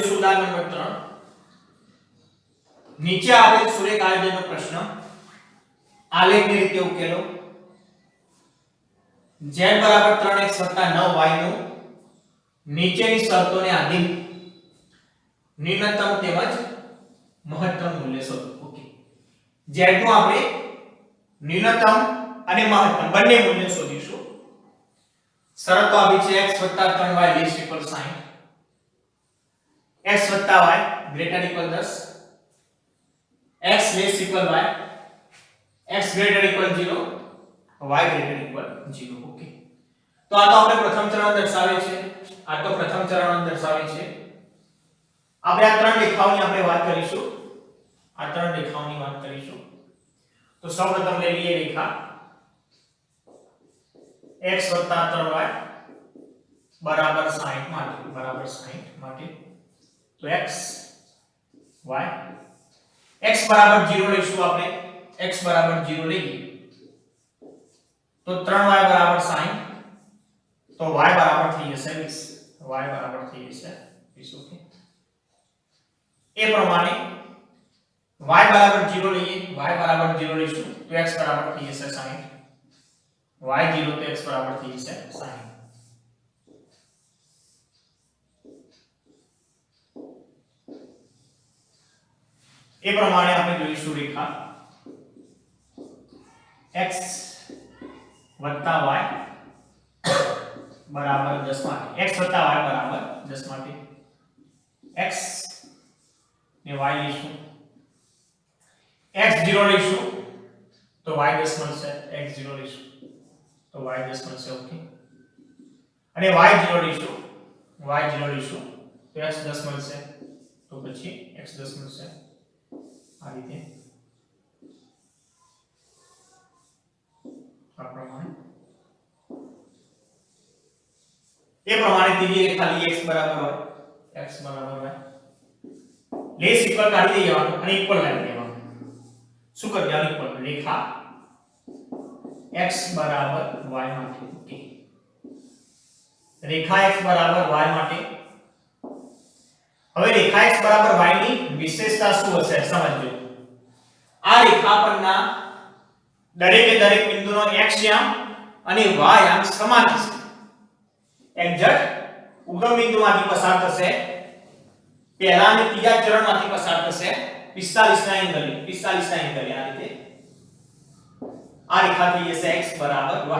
જોઈશું ઉદાહરણ નંબર 3. નીચે આપેલ સુરેખ આયોજનનો પ્રશ્ન આલેખની રીતે ઉકેલો. z બરાબર 3x 9y નું નીચેની શરતોને આધીન ન્યૂનતમ તેમજ મહત્તમ મૂલ્ય શોધો. ઓકે, z નું આપણે ન્યૂનતમ અને મહત્તમ બંને મૂલ્ય શોધીશું. શરતો આપી છે x 3y ≤ 60, x y ≥ 10, x less equal y, x greater equal 0, y greater equal 0. Okay, તો આ તો આપણે પ્રથમ ચરણ દર્શાવે છે. આપણે આ ત્રણ રેખાઓની આપણે વાત કરીશું. તો સૌપ્રથમ લઈ લઈએ રેખા x 3y બરાબર 60 માટે. તો x y x બરાબર 0 લઈશું આપણે. x બરાબર 0 લઈએ તો 3y બરાબર 60, તો y બરાબર થઈ જશે 20. ઓકે, એ પ્રમાણે y બરાબર 0 લઈએ. લઈશું તો x બરાબર થઈ જશે 60, y 0 તો x બરાબર થઈ જશે 60. એ પ્રમાણે આપણે જોઈશું રેખા x y બરાબર 10 માટે. x y બરાબર 10 માટે x ને y લઈશું. x0 લઈશું તો y 10 મળશે. x0 લઈશું તો y 10 મળશે. ઓકે, અને y0 લઈશું તો x 10 મળશે. તો પછી x 10 મળશે આ રીતે. આ પ્રમાણે એ પ્રમાણે ત્રીજી રેખા લઈએ x બરાબર y લેસ ઇક્વલ કાઢી દેવાનું અને ઇક્વલ લાવી દેવાનું. શું કરી દેવાનું? ઇક્વલ રેખા x બરાબર y માટે. ઓકે, રેખા x બરાબર y માટે. હવે રેખા x બરાબર y ની વિશેષતા શું હશે સમજજો. આ રેખા પરના દરેકે દરેક બિંદુનો x યામ અને y યામ સમાન હશે. એક્ઝેક્ટ ઉગમ બિંદુમાંથી પસાર થશે. પહેલા અને ત્રીજા ચરણમાંથી પસાર થશે. 45 ના એંગલ આ રીતે. આ રેખા થઈ જશે x બરાબર y.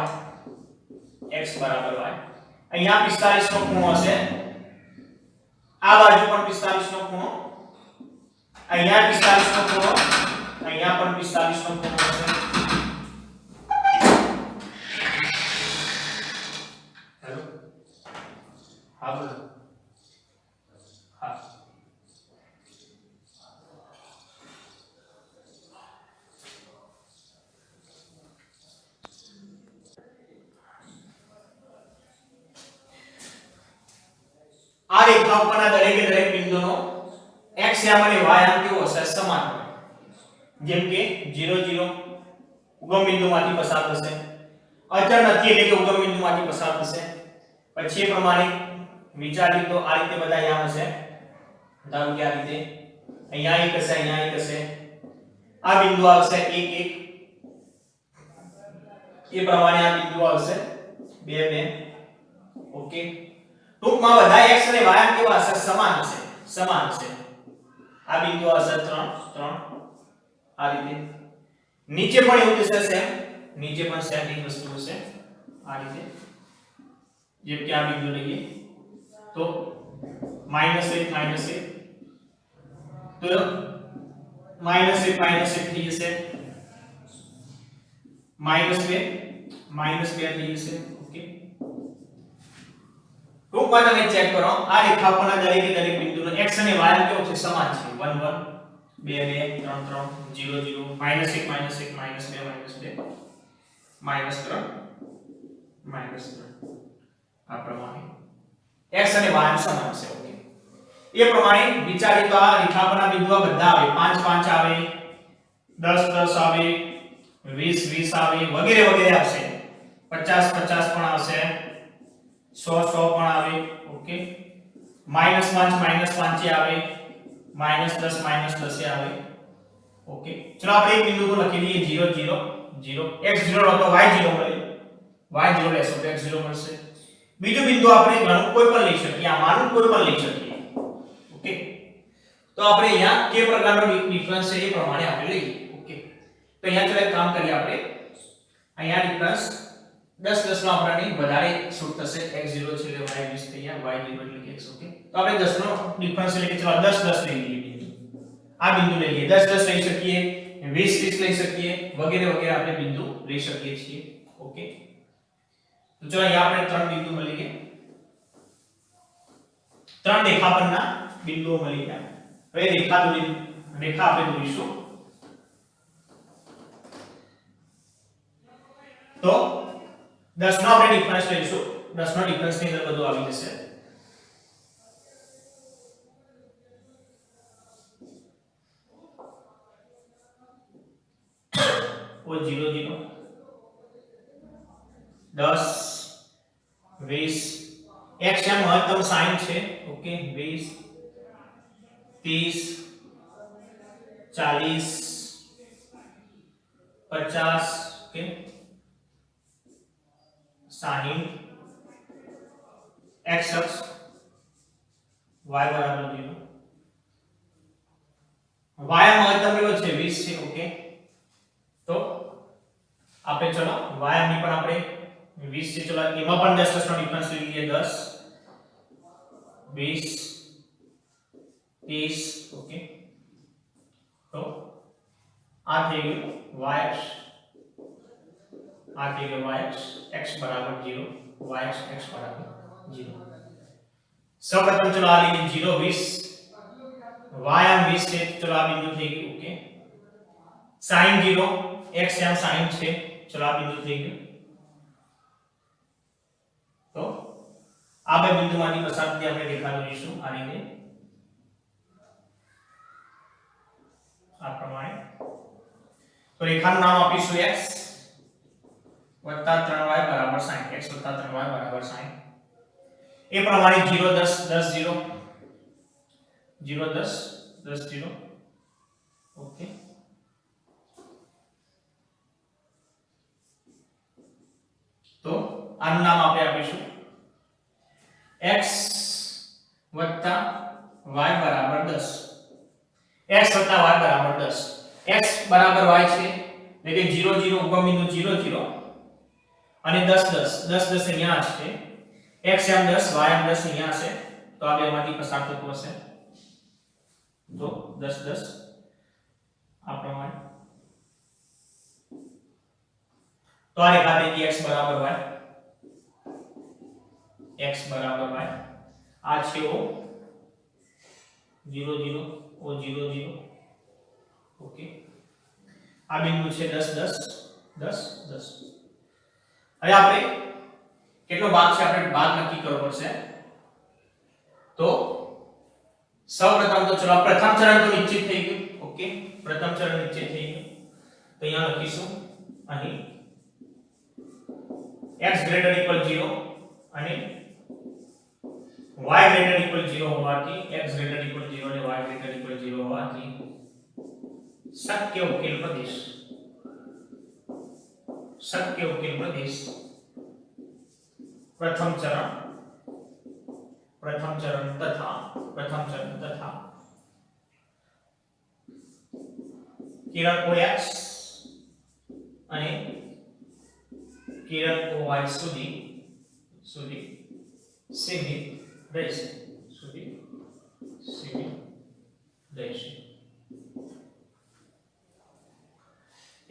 અહીંયા 45 નો ખૂણો હશે. આ બાજુ પણ 45 નો ખૂણો, અહીંયા 45 નો ખૂણો, અહીંયા પણ 45 નો ખૂણો હશે. હેલો, હા બોલો. હા, આ રેખા ઉપરના દરેકે દરેક બિંદુનો x યામ અને y યામ કેવો હશે? સમાન હોય. જેમ કે 0 0 ઉગમ બિંદુમાંથી પસાર થશે. અચળ નથી એટલે કે ઉગમ બિંદુમાંથી પસાર થશે. પછી એ પ્રમાણે વિચારી તો આ રીતે બધા યામ હશે. ધારો કે આ રીતે અહીંયા એક હશે, અહીંયા એક હશે. આ બિંદુ આવશે 1 1. એ પ્રમાણે આ બિંદુ આવશે 2 2. ઓકે, ટૂંકમાં બધા x અને y કેવા હશે? સમાન હશે. આ બિંદુ હશે 3 3. આ રીતે નીચે પણ એવું થશે સેમ. નીચે પણ સેમ એક વસ્તુ હશે આ રીતે. જેમ કે આ બિંદુ લઈએ તો -1 -1 તો -1 થઈ જશે. -2 થઈ જશે. ઓકે, ટૂંકમાં તમે ચેક કરો. આ રેખા પરના દરેકે દરેક બિંદુનો x અને y કેવો છે? સમાન છે. 1 1 2 2 3 3 0 0 -1 -1 -2 -2 -3 -3 આ પ્રમાણે x અને y સમાન છે. ઓકે, એ પ્રમાણે વિચારીએ તો આ રેખા પરના બિંદુઓ બધા આવે. 5 5 આવે, 10 10 આવે, 20 20 આવે, વગેરે વગેરે આવશે. 50 50 પણ આવશે, 100 100 પણ આવે. ઓકે, -5 એ આવે, -10 એ આવે. ઓકે, ચલો આપણે એક બિંદુ તો લખી દઈએ 0 0 0. x0 લો તો y0 મળે, y0 લેશો તો x0 મળશે. બીજું બિંદુ આપણે ઘણું કોઈ પણ લઈ શકીએ, આમાંનું કોઈ પણ લઈ શકીએ. ઓકે, તો આપણે અહીંયા કે પ્રકારનો ડિફરન્સ છે એ પ્રમાણે આપણે લઈએ. ઓકે, તો અહીંયા ચલો એક કામ કરીએ આપણે. અહીંયા ડિફરન્સ 10 10 નો આપણને વધારે સૂટ થશે. x0 છે એટલે y20 થઈ ગયા, y0 એટલે કે x. ઓકે, તો આપણે 10 નો ડિફરન્સ એટલે કે ચલો 10 10 લઈ લઈએ બિંદુ. આ બિંદુ લઈએ 10 10 લઈ શકીએ, 20 20 લઈ શકીએ, વગેરે વગેરે આપણે બિંદુ લઈ શકીએ છીએ. ઓકે, તો ચલો અહીંયા આપણે ત્રણ બિંદુ મળી ગયા, ત્રણ રેખા પરના બિંદુઓ મળી ગયા. હવે રેખા આપણે દોરીશું. તો 10 નો આપણે ડિફરન્સ લઈશું. 10 નો ડિફરન્સ ની અંદર બધું આવી જશે. ઓ 0 0 10 20 x એમ મહત્તમ 60 છે. ઓકે, 20 30 40 50. ઓકે, 60 x અક્ષ, y બરાબર 0. y મહત્તમ કેટલો છે 20 છે. ઓકે, તો આપણે ચલો y ની પણ આપણે 20 છે. ચલો એમાં પણ 10 10 નો ડિફરન્સ લઈ લઈએ. 10 20 30. ઓકે, તો આ થઈ ગયું y અક્ષ, આ થઈ ગયું y અક્ષ, x બરાબર 0, y અક્ષ x બરાબર 0. સૌપ્રથમ ચલો આ લઈએ 0 20, y આમ 20 છે. ચલો આ બિંદુ થઈ ગયું. ઓકે, sin 0, x આમ sin છે. ચલો આ બિંદુ થઈ ગયું. તો આ બે બિંદુમાંથી પસાર થતી આપણે રેખા દોરીશું આ રીતે, આ પ્રમાણે. તો રેખાનું નામ આપીશું x વત્તા 3y બરાબર 60, x વત્તા 3y બરાબર 60. એ પ્રમાણે 0 10 10 0 0 10 10 0. ઓકે, તો આનું નામ આપણે આપીશું x વત્તા y બરાબર 10. x વત્તા y બરાબર 10. x બરાબર y છે એટલે કે 0 0 ઉગમ બિંદુ 0 0 અને 10 10 10 10 અહીંયા છે. x આમ 10 y આમ 10 અહીંયા છે. તો આ બેમાંથી પસાર થતું હશે. તો 10 10 આ પ્રમાણે. તો આ રેખા થઈ ગઈ x બરાબર y, x બરાબર y. આ છે o 0 0 o 0 0. ઓકે, આ બિંદુ છે 10 10 10 10. હવે આપણે કેટલો ભાગ છે આપણે ભાગ નક્કી કરવો પડશે. તો સૌપ્રથમ તો ચલો પ્રથમ ચરણ તો નિશ્ચિત થઈ ગયું. ઓકે, પ્રથમ ચરણ નિશ્ચિત થઈ ગયું. તો અહીંયા લખીશું અહીં x greater equal 0 અને y greater equal 0 હોવાથી, x greater equal 0 અને y greater equal 0 હોવાથી શક્ય ઉકેલ પ્રદેશ, શક્ય ઉકેલ પ્રદેશ પ્રથમ ચરણ તથા કિરણ OX અને કિરણ OY સુધી સીમિત રહેશે.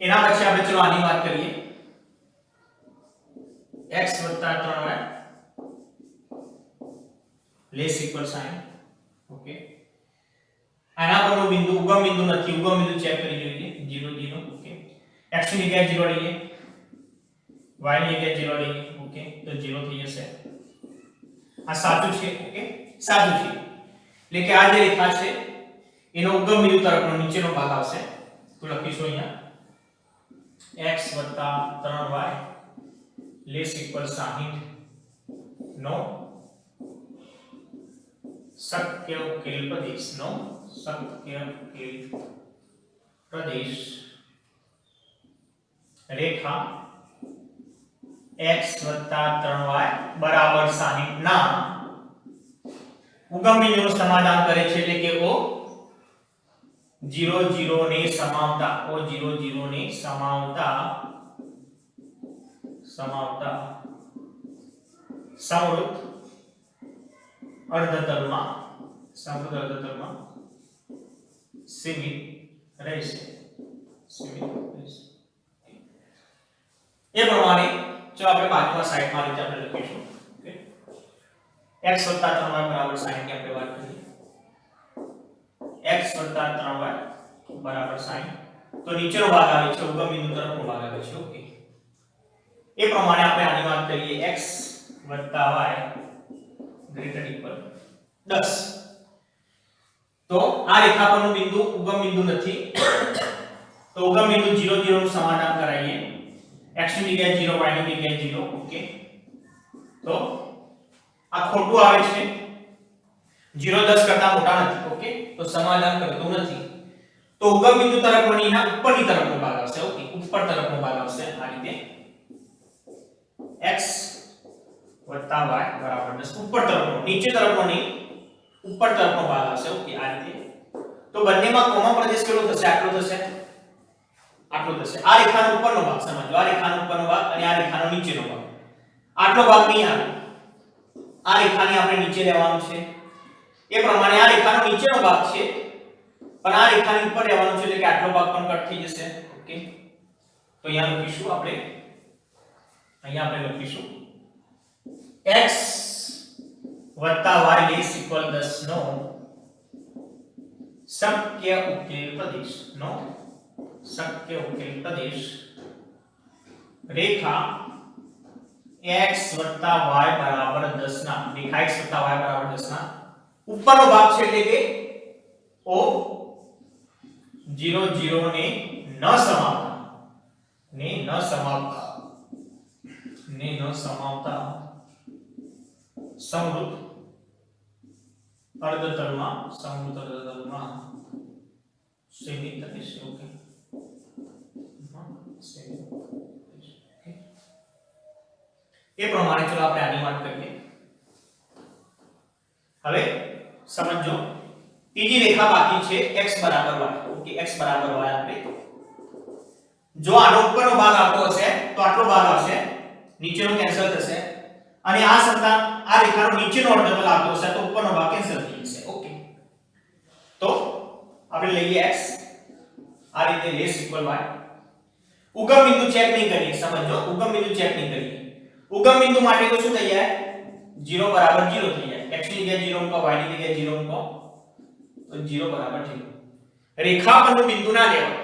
એના પછી આપણે ચલો આની વાત કરીએ. x + 3y less equal sign. Okay, આના પરનો બિંદુ ઉગમ બિંદુ નથી, ઉગમ બિંદુ ચેક કરી જોઈએ. 0 0. ઓકે, x ની જગ્યાએ 0 લઈએ, y ની જગ્યાએ 0 લઈએ. ઓકે, તો 0 થઈ જશે. આ સાચું છે. ઓકે, સાચું છે એટલે કે આ જે રેખા છે એનો ઉગમ બિંદુ તરફનો નીચેનો ભાગ આવશે. તો લખીશું અહીંયા x + 3y લેસ ઇક્વલ 60 નો શક્ય ઉકેલ પ્રદેશનો શક્ય ઉકેલ પ્રદેશ રેખા x + 3y બરાબર 60 ના ઉગમ બિંદુનું સમાધાન કરે છે એટલે કે O 0 0 ને સમાવતા O 0 0 ને સમાવતા સમૃદ્ધ અર્ધતલમાં સીમિત રહેશે એ પ્રમાણે જો આપણે બાજુમાં સાઈડમાં રીતે આપણે લખીશું ઓકે x + 3y બરાબર 60 ની આપણે વાત કરીએ x + 3y બરાબર 60 તો નીચેનો ભાગ આવે છે ઉગમ બિંદુ તરફનો ભાગ આવે છે ઓકે એ પ્રમાણે આપણે આની વાત કરીએ x + y > 10 તો આ રેખા પરનું બિંદુ ઉગમ બિંદુ નથી તો ઉગમ બિંદુ 0 0 નું સમાધાન કરાવીએ x ની જગ્યાએ 0 y ની જગ્યાએ 0 ઓકે તો આ ખોટું આવે છે 0 10 કરતા મોટા નથી ઓકે તો સમાધાન કરતું નથી તો ઉગમ બિંદુ તરફનો એના ઉપરની તરફનો ભાગ આવશે ઓકે ઉપર તરફનો ભાગ આવશે આ રીતે x + y બરાબર 10 ઉપર તરફનો નીચે તરફનો નહીં ઉપર તરફનો ભાગ આવશે ઓકે આ રીતે તો બંનેમાં કોમન પ્રદેશ કેટલો થશે આટલો થશે આ રેખાનો ઉપરનો ભાગ સમજો આ રેખાનો ઉપરનો ભાગ અને આ રેખાનો નીચેનો ભાગ આટલો ભાગ નહીં આવે આ રેખાને આપણે નીચે લેવાનું છે એ પ્રમાણે આ રેખાનો નીચેનો ભાગ છે પણ આ રેખાની ઉપર લેવાનું છે એટલે કે આટલો ભાગ પણ કટ થઈ જશે ઓકે તો અહીંયા લખીશું આપણે x + y = 10 નો શક્ય ઉકેલ પ્રદેશ રેખા x + y બરાબર 10 ના રેખા x + y બરાબર 10 ના ઉપરનો ભાગ છે એટલે કે O 0 0 ને ન સમાવતા સમૃદ્ધ અર્ધતલમાં સીમિત રહેશે ઓકે એ પ્રમાણે ચલો આપણે આની વાત કરીએ હવે સમજો ત્રીજી રેખા બાકી છે x = y okay x = y આપણે જો આનો ઉપરનો ભાગ આટલો હશે તો આટલો ભાગ આવશે નીચેનો કેન્સલ થશે અને આ સંતાન આ રેખાનો નીચેનો અર્ધતલ આવતો હશે તો ઉપરનો ભાગ કેન્સલ થઈ જશે ઓકે તો આપણે લઈએ x આ રીતે લેસ ઇક્વલ y ઉગમ બિંદુ ચેક નહીં કરીએ સમજો ઉગમ બિંદુ ચેક નહીં કરીએ ઉગમ બિંદુ માટે તો શું થઈ જાય 0 બરાબર 0 થઈ જાય x ની જગ્યાએ 0 મૂકો y ની જગ્યાએ 0 મૂકો તો 0 બરાબર 0 રેખા પરનું બિંદુ ના લેવાય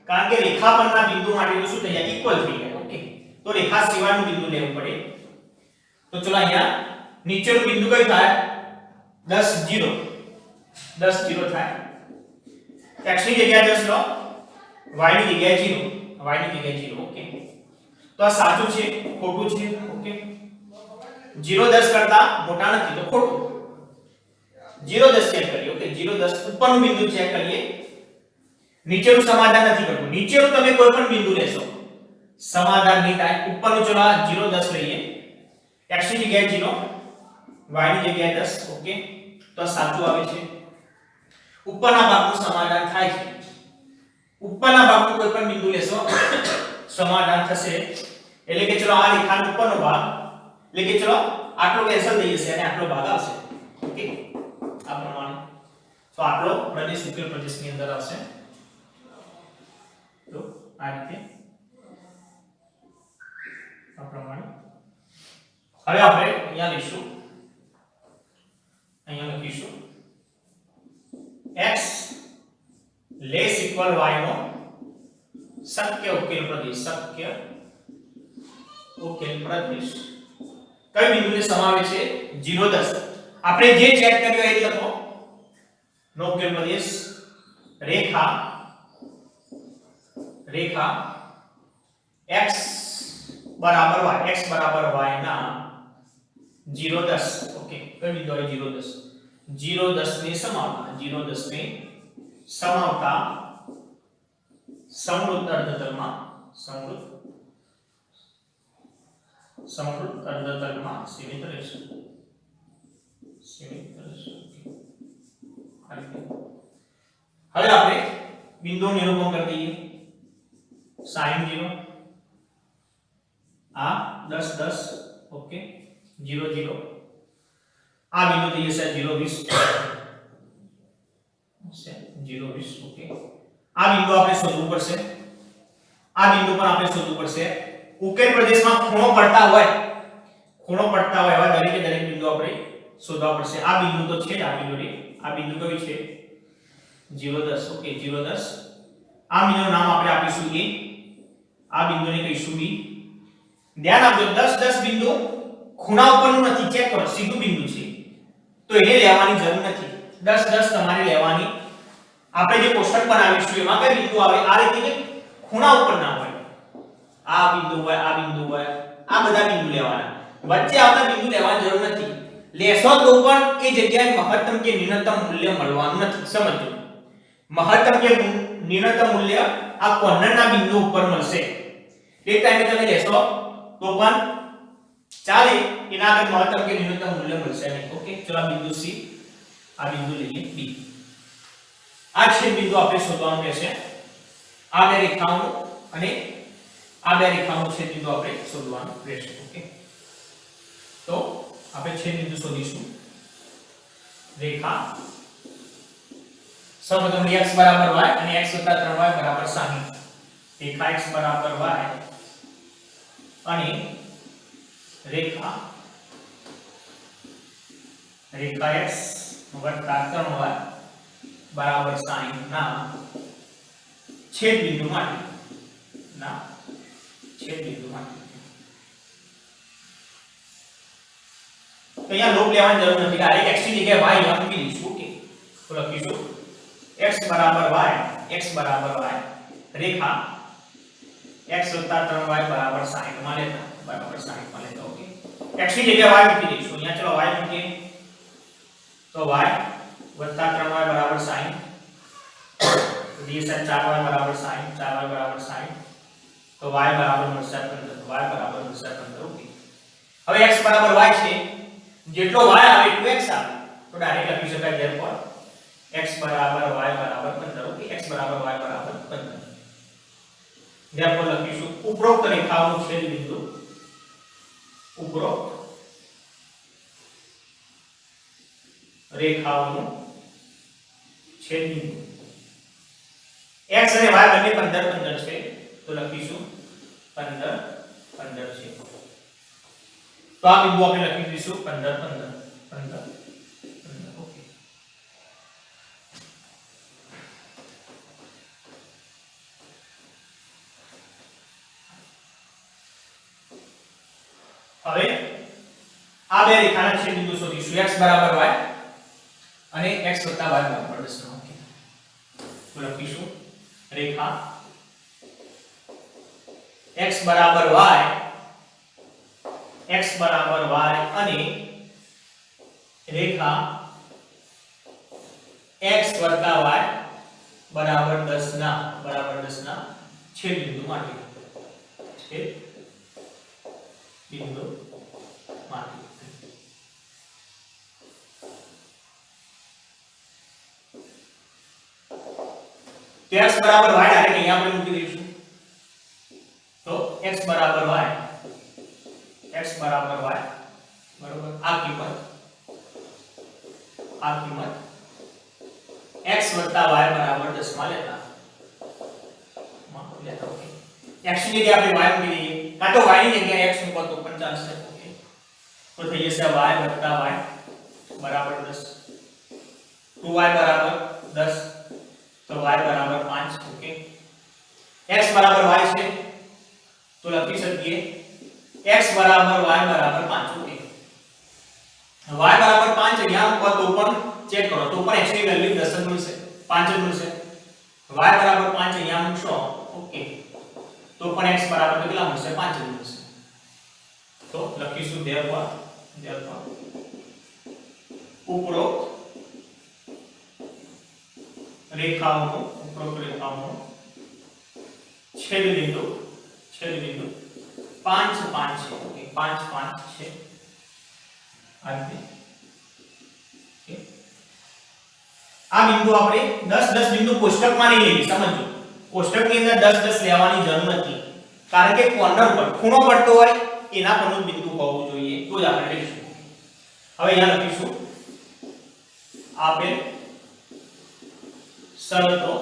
કારણ કે રેખા પરના બિંદુ માટે તો શું થઈ જાય ઇક્વલ થઈ જાય ઓકે તો રેખા સિવાયનું બિંદુ લેવું પડે તો ચલો અહીંયા નીચેનું બિંદુ કયું થાય 10 0 થાય x ની જગ્યાએ 10 લો y ની જગ્યાએ 0 ઓકે તો આ સાચું છે ખોટું છે ઓકે 0 10 કરતા મોટા નથી તો ખોટું 0 10 ચેક કરીએ ઓકે 0 10 ઉપરનું બિંદુ ચેક કરીએ નીચેનું સમાધાન નથી કરતું નીચેનું તમે કોઈ પણ બિંદુ લેશો સમાધાન નહીં થાય ઉપરનું ચલો 0 10 લઈએ x ની જગ્યાએ 0 y ની જગ્યાએ 10 ઓકે તો સાચું આવે છે ઉપરના ભાગનું સમાધાન થાય છે ઉપરના ભાગનું કોઈ પણ બિંદુ લેશો સમાધાન થશે એટલે કે ચલો આ રેખાનો ઉપરનો ભાગ એટલે કે ચલો આટલો કેન્સલ થઈ જશે અને આટલો ભાગ આવશે ઓકે આ પ્રમાણે તો આટલો પ્રદેશ ઉકેલ પ્રદેશની અંદર આવશે તો આ રીતે આ પ્રમાણે હવે આપણે અહીંયા લઈશું અહીંયા લખીશું x લેસ ઇક્વલ y નો શક્ય ઉકેલ પ્રદેશ કઈ બિંદુને સમાવે છે 0 10 આપણે જે ચેક કર્યો એ લખો નો ઉકેલ પ્રદેશ રેખા x બરાબર y ના 0 10 ઓકે કઈ બિંદુ આવે 0 10 0 10 ને સમાવતા 0 10 ને સમાવતા સમૃદ્ધ અર્ધતલમાં સમૃદ્ધ અર્ધતલમાં સીમિત રહેશે હવે આપણે બિંદુ નિરૂપણ કરી દઈએ sin 0 આ 10 10 ઓકે 0 0 આ બિંદુ થઈ જશે 0 20 0 20 ઓકે આ બિંદુ આપણે શોધવું પડશે આ બિંદુ પર આપણે શોધવું પડશે ઉકેલ પ્રદેશમાં ખૂણો પડતા હોય એવા દરેક બિંદુ આપણે શોધવા પડશે આ બિંદુ તો છે આ બિંદુ કયું છે 0 10 ઓકે 0 10 આ બિંદુનું નામ આપણે આપીશું a આ બિંદુને કહીશું b ધ્યાન આપજો 10 10 બિંદુ ખૂણા ઉપરનું નથી ચેક કરો સીધું બિંદુ છે તો એને લેવાની જરૂર નથી 10 10 તમારે લેવાની આપણે જે કોષ્ટક બનાવીશું એમાં કઈ બિંદુ આવે આ રીતે ખૂણા ઉપર ના હોય આ બિંદુ હોય આ બધા બિંદુ લેવાના વચ્ચે આવતા બિંદુ લેવાની જરૂર નથી લેશો તો પણ એ જગ્યાએ મહત્તમ કે ન્યૂનતમ મૂલ્ય મળવાનું નથી સમજો મહત્તમ કે ન્યૂનતમ મૂલ્ય આ કોર્નરના બિંદુ ઉપર મળશે એ ટાઈમે તમે લેશો તો પણ ચાલે એના આગળ મહત્તમ કે ન્યૂનતમ મૂલ્ય મળશે નહીં ઓકે ચલો બિંદુ C આ બિંદુ લઈએ B આ છેદ બિંદુ આપણે શોધવાનું રહેશે આ બે રેખાઓનું અને આ બે રેખાઓનું છેદ બિંદુ આપણે શોધવાનું રહેશે ઓકે તો આપણે છેદ બિંદુ શોધીશું રેખા સૌપ્રથમ x બરાબર y અને x 3y બરાબર 60 રેખા x બરાબર y અને રેખા x 3y બરાબર 60 ના છેદ બિંદુ માટે તો અહીંયા લોપ લેવાની જરૂર નથી ડાયરેક્ટ x ની જગ્યાએ y યાદ મૂકી દઈશું ઓકે તો લખીશું x બરાબર y રેખા x 3y બરાબર 60 માં લેતા ઓકે x ની જગ્યાએ y મૂકી દઈશું અહીંયા ચલો y મૂકીએ તો y 3y બરાબર 60 ડીએસએન 4y બરાબર 60 તો y બરાબર 15 ઓકે હવે x બરાબર y છે જેટલો y આવે એટલું x આવે તો ડાયરેક્ટ લખી શકાય therefore x બરાબર y બરાબર 15 ઓકે x બરાબર y બરાબર 15 therefore લખીશું ઉપરોક્ત રેખાઓનું છેદ બિંદુ ઉપરોક્ત રેખાઓનું છેદ બિંદુ x અને y બંને 15 15 છે તો લખીશું 15 15 છે તો આ બિંદુ આપણે લખી દઈશું 15 ઓકે હવે આ બે રેખાના છેદ બિંદુ શોધીશું x બરાબર y અને x y બરાબર 10 ઓકે તો લખીશું રેખા x બરાબર y અને રેખા x y બરાબર 10 ના છેદ બિંદુ માટે तो x बराबर y डायरेक्ट यहां पे मूकी दईશું तो x बराबर y बरोबर आ किंमत x y बराबर 10 માં લેતા ओके x ની જગ્યાએ આપણે y મૂકી દઈએ કાં તો y ની જગ્યાએ x મૂકો તો પણ ચાલશે ઓકે તો થઈ જશે y બરાબર 10 2y બરાબર 10 तो y बराबर 5 ओके x बराबर y છે तो લખી શકીએ x बराबर y बराबर 5 ओके y बराबर 5 અહીંયા ઉપર તો પણ ચેક કરો તો પણ x ની વેલ્યુ 10 જ મળશે 5 જ મળશે y बराबर 5 અહીંયા મૂકશો ओके तो પણ x बराबर કેટલા મળશે 5 જ મળશે તો લખીશું therefore ઉપરોક્ત રેખાઓનો છેદ બિંદુ 5 5 છે ઓકે 5 5 છે આ રીતે ઓકે આ બિંદુ આપણે 10 10 બિંદુ કોષ્ટકમાં નહીં લેવી સમજો કોષ્ટકની અંદર 10 10 લેવાની જરૂર નથી કારણ કે કોર્નર પર ખૂણો પડતો હોય એના પરનું બિંદુ હોવું જોઈએ તો જ આપણે લઈશું હવે અહીંયા લખીશું આપેલ શરતો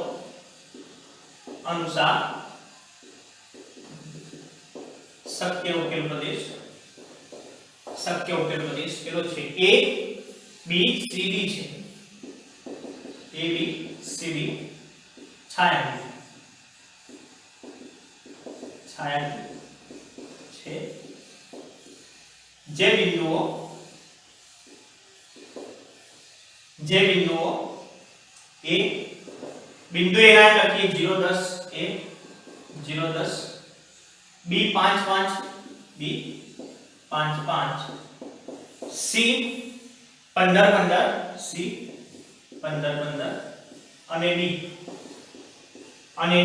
અનુસાર શક્ય ઉકેલ પ્રદેશ કેટલો છે A B C D છે A B C D છાયા છે જે બિંદુઓ A બિંદુ એના લખીએ 0 10 A 0 10 B 5 5 B 5 5 C 15 15 C 15 15 અને D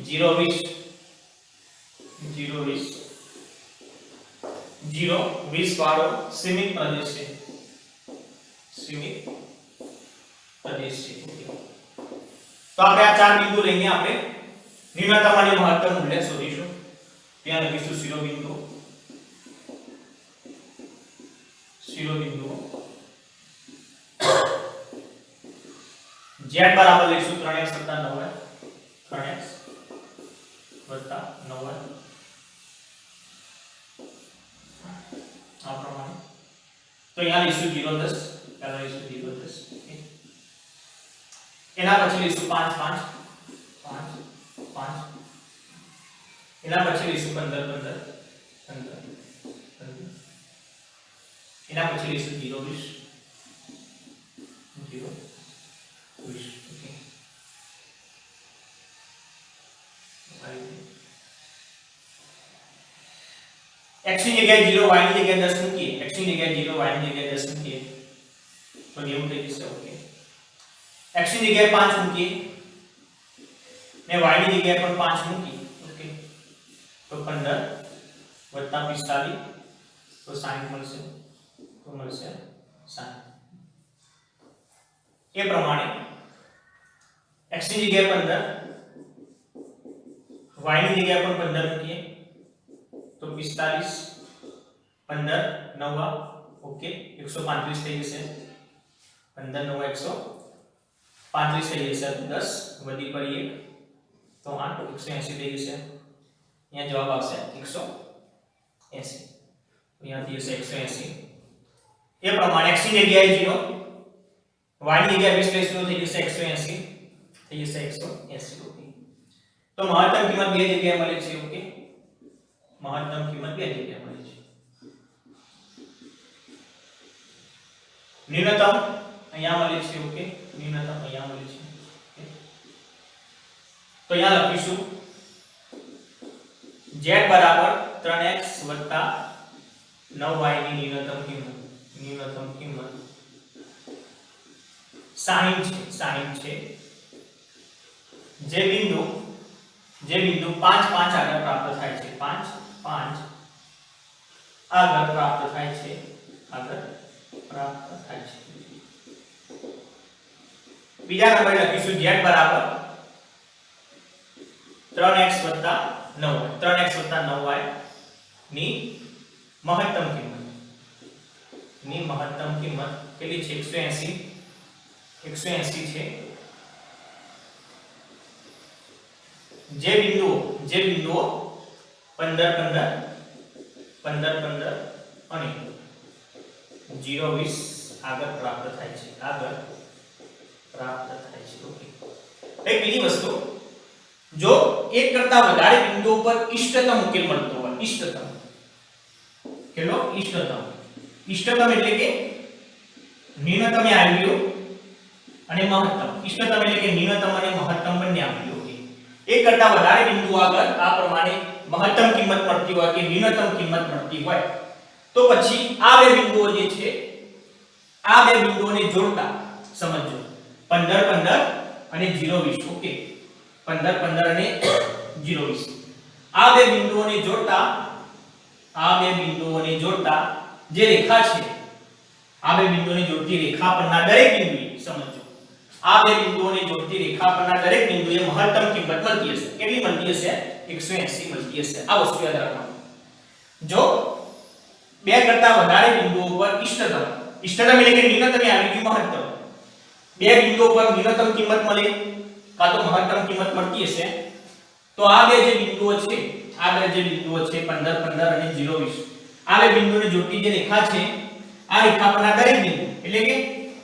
0 20 વાળો સીમિત પ્રદેશ છે તો આપણે આ ચાર બિંદુ લઈને આપણે ન્યૂનતમ અને મહત્તમ મૂલ્ય શોધીશું ત્યાં લખીશું શિરોબિંદુ z બરાબર લઈશું 3x 9y 3x 9y આ પ્રમાણે તો અહીંયા લઈશું 0 10 પહેલા લઈશું 0 10 એના પછી લઈશું 5 5 5 5 એના પછી લઈશું 15 15 15 એના પછી લઈશું 0 20 0 20 ઓકે x ની જગ્યાએ 0 y ની જગ્યાએ 10 મૂકીએ x ની જગ્યાએ 0 y ની જગ્યાએ 10 મૂકીએ તો નિયમ થઈ જશે ઓકે x ની જગ્યાએ 5 મૂકીએ ને y ની જગ્યાએ પણ 5 મૂકીએ ઓકે તો 15 વત્તા 45 તો 60 મળશે તો મળશે 60 એ પ્રમાણે x ની જગ્યાએ 15 y ની જગ્યાએ પણ 15 મૂકીએ તો 45 15 9 ઓકે 135 થઈ જશે 15 9 135 થઈ જશે 10 વધી પર 1 તો 8 180 થઈ જશે અહીંયા જવાબ આવશે 180 અહીંયાથી હશે 180 એ પ્રમાણે x ની જગ્યાએ 0 y ની જગ્યાએ 20 લઈશું થઈ જશે 180 થઈ જશે 180 ઓકે તો મહત્તમ કિંમત બે જગ્યાએ મળે છે ઓકે મહત્તમ કિંમત બે જગ્યાએ મળે છે ન્યૂનતમ અહીંયા મળે છે ઓકે ન્યૂનતમ અહીંયા મળે છે તો અહીંયા લખીશું z બરાબર 3x 9y ની ન્યૂનતમ કિંમત 60 છે જે બિંદુ 5 5 આગળ પ્રાપ્ત થાય છે 5 5 આગળ પ્રાપ્ત થાય છે બીજા નંબરે લખીશું z બરાબર 3x 9y ની મહત્તમ કિંમત કેટલી છે 180 છે જે બિંદુઓ 15 15 અને 0 20 આગળ પ્રાપ્ત થાય છે ઓકે એક બીજી વસ્તુ જો એક કરતા વધારે બિંદુઓ પર ઇષ્ટતમ ઉકેલ મળતો હોય ઇષ્ટતમ એટલે કે ન્યૂનતમ આવી ગયો અને મહત્તમ ઇષ્ટતમ એટલે કે ન્યૂનતમ અને મહત્તમ બંને આવી ગયો એક કરતા વધારે બિંદુઓ આગળ આ પ્રમાણે મહત્તમ કિંમત મળતી હોય કે ન્યૂનતમ કિંમત મળતી હોય તો પછી આ બે બિંદુઓ જે છે આ બે બિંદુઓને જોડતા સમજો 15 15 અને 0 20 ઓકે 15 15 અને 0 20 આ બે બિંદુઓને જોડતા જે રેખા છે આ બે બિંદુઓને જોડતી રેખા પરના દરેક બિંદુએ સમજો આ બે બિંદુઓને જોડતી રેખા પરના દરેક બિંદુએ મહત્તમ કિંમત મળતી હશે કેટલી મળતી હશે 180 મળતી હશે આ વસ્તુ યાદ રાખવાની જો બે કરતા વધારે બિંદુઓ પર ઇષ્ટતમ એટલે કે ન્યૂનતમ આવી ગયું મહત્તમ બે બિંદુઓ પર ન્યૂનતમ કિંમત મળે કાં તો મહત્તમ કિંમત મળતી હશે તો આ બે જે બિંદુઓ છે 15 15 અને 0 20 આ બે બિંદુઓને જોડતી જે રેખા છે આ રેખા પરના દરેક બિંદુ એટલે કે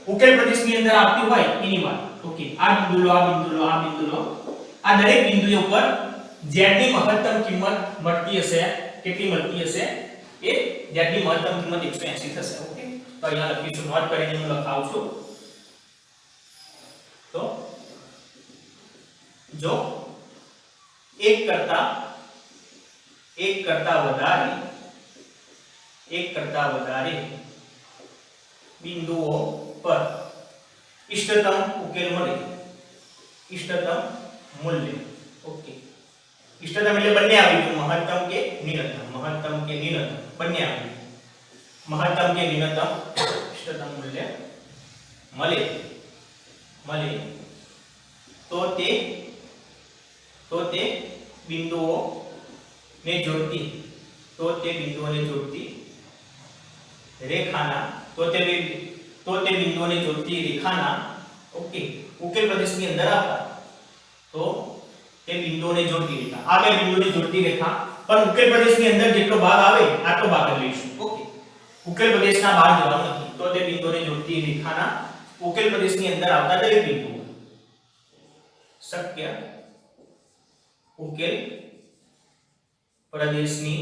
ઉકેલ પ્રદેશની અંદર આવતી હોય એની વાત ઓકે આ બિંદુ લો આ દરેક બિંદુઓ ઉપર z ની મહત્તમ કિંમત મળતી હશે કેટલી મળતી હશે એ z ની મહત્તમ કિંમત 180 થશે ઓકે તો અહીંયા લખીશું નોટ કરીને હું લખાવું છું તો જો એક કરતા વધારે બિંદુઓ પર ઇષ્ટતમ ઉકેલ મળે ઇષ્ટતમ મૂલ્ય ઓકે ઇષ્ટતમ એટલે બંને આવી ગયું મહત્તમ કે ન્યૂનતમ બંને આવી મહત્તમ કે ન્યૂનતમ ઇષ્ટતમ મૂલ્ય મળે તો તે બિંદુઓને જોડતી રેખાના ઓકે ઉકેલ પ્રદેશની અંદર આવતા તો તે બિંદુઓને જોડતી રેખા આ બે બિંદુઓને જોડતી રેખા પણ ઉકેલ પ્રદેશની અંદર જેટલો ભાગ આવે આટલો ભાગ જ લઈશું ઓકે ઉકેલ પ્રદેશના બહાર જવાનું નથી તો તે બિંદુઓને જોડતી રેખાના ઉકેલ પ્રદેશની અંદર આવતા દરેક બિંદુઓ શક્ય ઉકેલ પ્રદેશની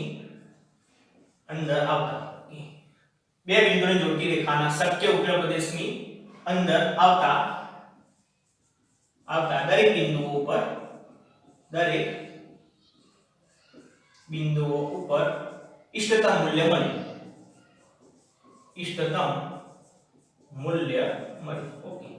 અંદર આવતા બે બિંદુઓને જોડતી રેખાના શક્ય ઉકેલ પ્રદેશની અંદર આવતા દરેક બિંદુઓ ઉપર ઇષ્ટતમ મૂલ્ય મળે ઓકે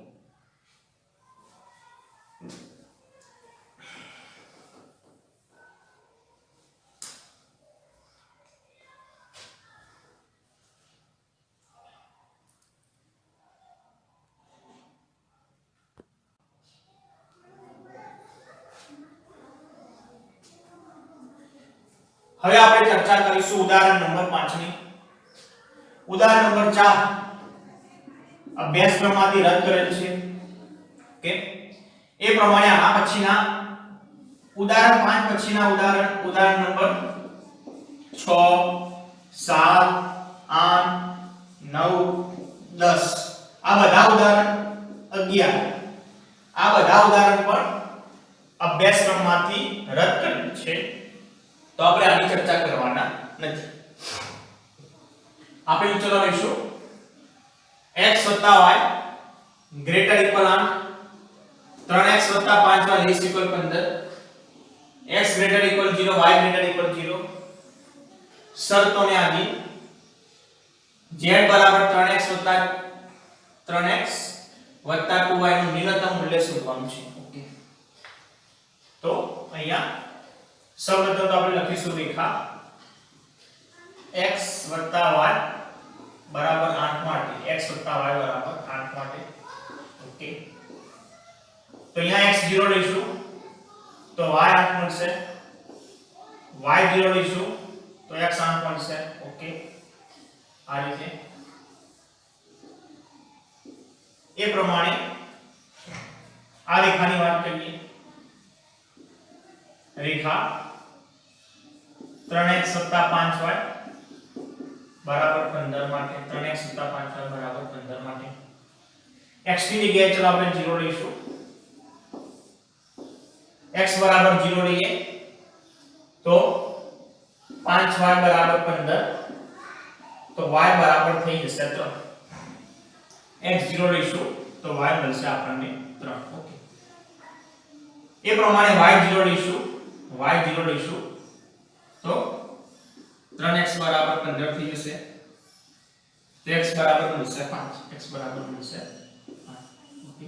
હવે આપણે ચર્ચા કરીશું ઉદાહરણ નંબર 5 ની ઉદાહરણ નંબર 4 અભ્યાસક્રમમાંથી રદ કરેલ છે કે એ પ્રમાણે આ પછીના ઉદાહરણ 5 પછીના ઉદાહરણ નંબર 6 7 8 9 10 આ બધા ઉદાહરણ 11 આ બધા ઉદાહરણ પણ અભ્યાસક્રમમાંથી રદ કરેલ છે તો આપણે આની ચર્ચા કરવાના નથી આપણે ચલો લઈશું x y greater equal 8 3x 5y less equal 15 x greater equal 0 y greater equal 0 શરતોને આધી z બરાબર 3x 2y નું ન્યૂનતમ મૂલ્ય શોધવાનું છે ઓકે તો અહીંયા સૌપ્રથમ તો આપણે લખીશું રેખા x y બરાબર 8 માટે x y બરાબર 8 માટે ઓકે તો અહીંયા x0 લઈશું તો y 8 મળશે y0 લઈશું તો x 8 મળશે ઓકે આ રીતે એ પ્રમાણે આ રેખાની વાત કરીએ રેખા 3x 5y બરાબર 15 માટે 3x 5y બરાબર 15 માટે x ની જગ્યાએ ચલો આપણે 0 લઈશું x બરાબર 0 લઈએ તો 5y બરાબર 15 તો y બરાબર થઈ જશે 3 x 0 લઈશું તો y મળશે આપણને 3 ઓકે એ પ્રમાણે y0 લઈશું તો 3x બરાબર 15 થઈ જશે તો x બરાબર મળશે 5 x બરાબર મળશે 5 ઓકે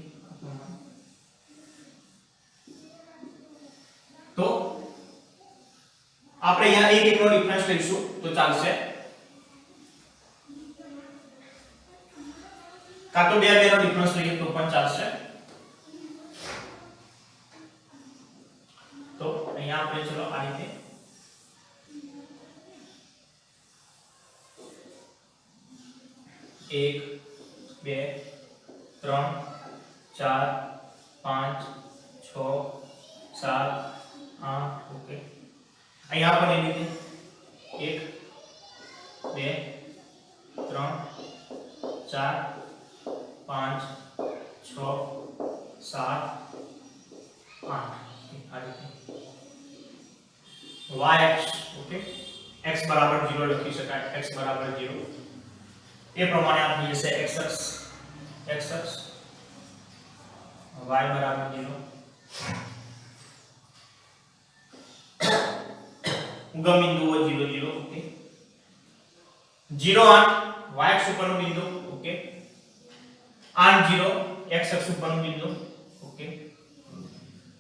તો આપણે અહીંયા એક એકનો ડિફરન્સ લઈશું તો ચાલશે, કાં તો બે નો ડિફરન્સ લઈએ તો પણ ચાલશે. તો અહીંયા આપણે ચલો આ રીતે 1 2 3 4 5 6 7 8 ઓકે. અહીંયા પણ એવી રીતે 1 2 3 4 5 6 7 8 આ રીતે yx ઓકે x બરાબર 0 લખી શકાય, x બરાબર 0 એ પ્રમાણે આપણી જશે x અક્ષ y બરાબર 0 ઉગમ બિંદુઓ 0 0 ઓકે 0 8 y અક્ષ ઉપરનું બિંદુ ઓકે 8 0 x અક્ષ ઉપરનું બિંદુ ઓકે.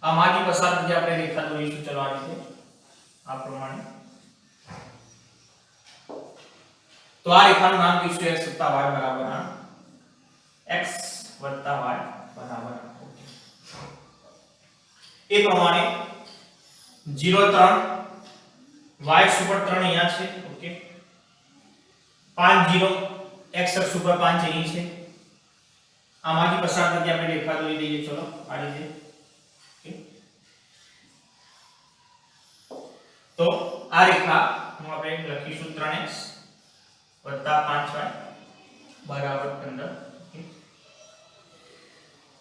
આ માંથી પસાર થતી આપણે રેખા દોરીશું ચલો આ રીતે આ પ્રમાણે. તો આ રેખાનું નામ કહીશું x + y બરાબર 8 x + y બરાબર ઓકે. એ પ્રમાણે 0 3 y અક્ષ ઉપર 3 અહીંયા છે ઓકે 5 0 x અક્ષ ઉપર 5 અહીં છે. આમાંથી પસાર થતી આપણે રેખા દોરી દઈએ ચલો આ રીતે ઓકે. તો આ રેખા હું આપણે લખીશું 3x + 5y બરાબર 15 ઓકે.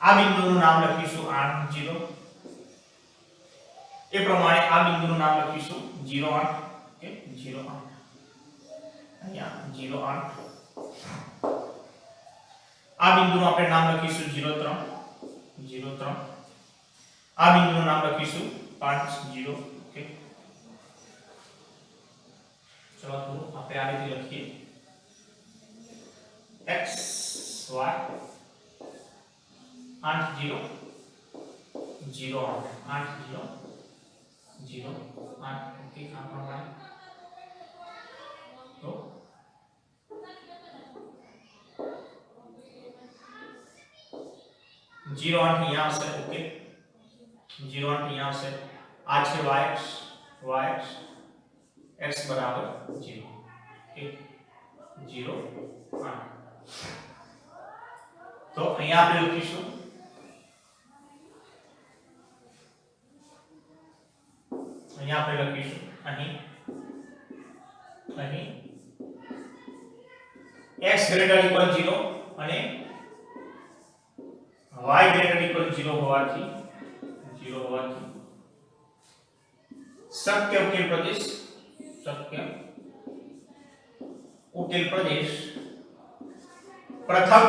આ બિંદુનું નામ લખીશું 8 0 એ પ્રમાણે આ બિંદુનું નામ લખીશું 0 8 ઓકે 0 8 અહીંયા 0 8. આ બિંદુનું આપણે નામ લખીશું 0 3 0 3. આ બિંદુનું નામ લખીશું 5 0 ઓકે. ચલો તો આપણે આ રીતે લખીએ x y 8 0 0 8 0 0 8 ઓકે. આ પ્રમાણે તો 0 8 અહીંયા આવશે ઓકે 0 8 અહીંયા આવશે. આ છે y x x બરાબર 0 ઓકે 0 8. તો અહીંયા આપણે લખીશું અહીં x > 0 અને y > 0 હોવાથી શક્ય ઉકેલ પ્રદેશ પ્રથમ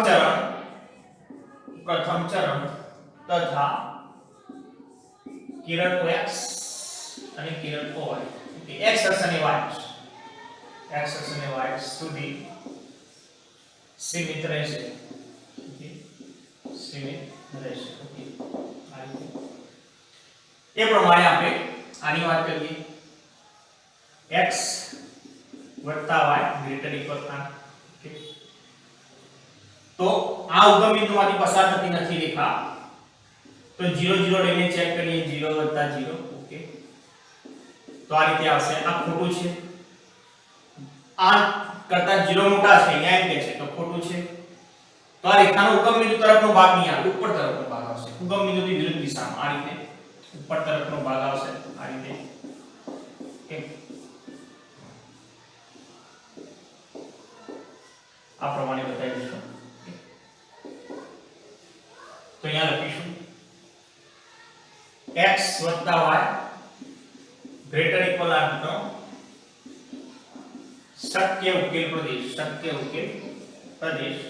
ચરણ તથા કિરણ x અને કિરણ y ઓકે x અક્ષ અને y અક્ષ સુધી સીમિત રહેશે ઓકે ઓકે. આ રીતે એ પ્રમાણે આપણે આની વાત કરીએ x + y > 8 ઓકે. તો આ ઉગમ બિંદુમાંથી પસાર થતી નથી રેખા તો 0 0 લઈને ચેક કરીએ 0 + 0 ઓકે. તો આ રીતે આવશે. આ ખોટું છે, આ કરતા 0 મોટા છે અહીંયા એમ કે છે તો ખોટું છે. તો આ રેખાનો ઉગમ બિંદુ તરફનો ભાગ નહીં આવે, ઉપર તરફનો ભાગ આવશે. ઉગમ બિંદુથી વિરુદ્ધ દિશામાં આ રીતે ઉપર તરફનો ભાગ આવશે આ રીતે ઓકે. આ પ્રમાણે બતાવી દઈશું. તો અહીંયા લખીશું x + y > 8 નો શક્ય ઉકેલ પ્રદેશ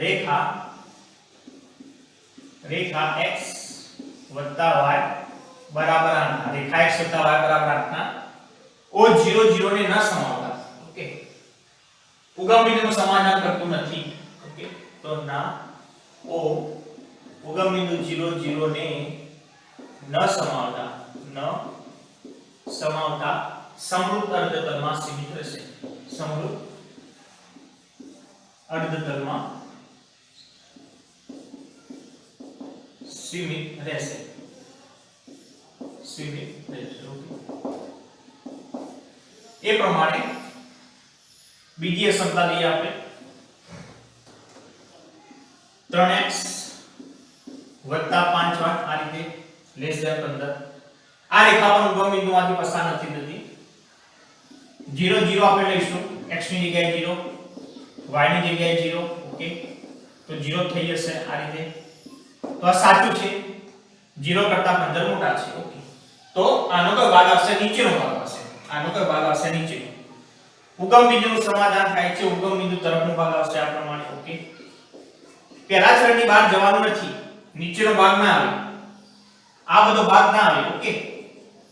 રેખા x + y બરાબર 8 રેખા x + y બરાબર 8 ના ઓ 0 0 ને ન સમાવતા ઓકે. ઉગમ બિંદુનું સમાધાન કરતું નથી ઓકે. તો ના ઓ ઉગમ બિંદુ 0 0 ને ન ન સમાવતા સમૃદ્ધ અર્ધતલમાં સીમિત રહેશે. સમૃદ્ધ અર્ધતલમાં સીમિત રહેશે. એ પ્રમાણે બીજી અસમતા લઈએ આપણે 3x + 5y આ રીતે <15. આ રેખા પણ ઉગમ બિંદુમાંથી પસાર નથી થતી. 0 0 આપણે લઈશું, x ની જગ્યાએ 0, y ની જગ્યાએ 0. ઓકે, તો 0 થઈ જશે આ રીતે. તો આ સાચું છે, 0 કરતા 15 મોટા છે. ઓકે, તો આનો કયો ભાગ આવશે? નીચેનો ભાગ આવશે. આનો કયો ભાગ આવશે? નીચેનો. ઉગમ બિંદુનું સમાધાન થાય છે, ઉગમ બિંદુ તરફનો ભાગ આવશે આ પ્રમાણે. ઓકે, પહેલા ચરણની બહાર જવાનું નથી, નીચેનો ભાગ ના આવે, આ બધો ભાગ ના આવે. ઓકે,